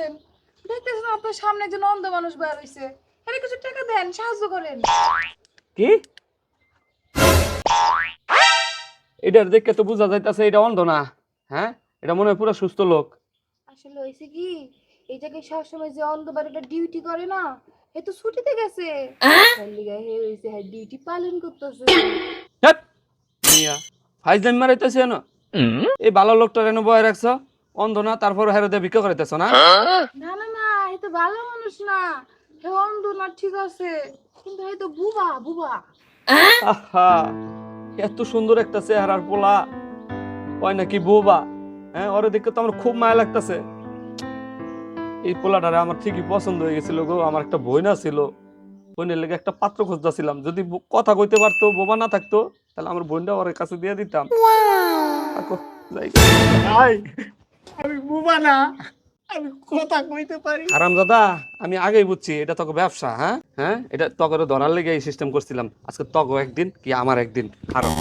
করতেছেন? দেখতেছেন আপনার সামনে একজন অন্ধ মানুষ বের হইছে, আরে কিছু টাকা দেন, সাহায্য করেন। কি এটার দেখে তো বোঝা যাইতাছে এটা অন্ধ না। হ্যাঁ, এটা মনে হয় পুরো সুস্থ লোক। আসলে হয়েছে কি, এই জায়গায় সবসময় যে অন্ধ বাড়িটা ডিউটি করে না, এ তো ছুটিতে গেছে, তার লিগা হে হইছে হ্যাঁ ডিউটি পালন করতেছে। হ্যাট মিয়া, ফাইজলামি মারাইতেছে না। এই ভালো লোকটা কেন বয়ে রাখছো? অন্ধ না, তারপর হেরো দিয়ে ভিক্ষা করাইতেছো না? না না না, এ তো ভালো মানুষ না, হে অন্ধ না ঠিক আছে, কিন্তু এ তো বুবা বুবা। আহা, এত সুন্দর একটা চেহারার পোলা হয় নাকি বোবা? হ্যাঁ, ওরে দেখে তো আমার খুব মায়া লাগতেছে। এই পোলাটারে আমার ঠিকই পছন্দ হয়ে গেছিল গো। আমার একটা বইনা ছিল, বোনের লেগে একটা পাত্র খুঁজতেছিলাম। যদি কথা কইতে পারতো, বোবা না থাকতো, তাহলে আমার বোনটা ওর কাছে দিয়ে দিতাম। থাকো, যাই। ভাই আমি বুবা না, আমি কথা কইতে পারি। হারাম দাদা, আমি আগেই বুঝছি এটা তোকে ব্যবসা। হ্যাঁ হ্যাঁ, এটা তোকে ধরার লেগে এই সিস্টেম করছিলাম। আজকে তোকে একদিন কি আমার একদিন। হারাম।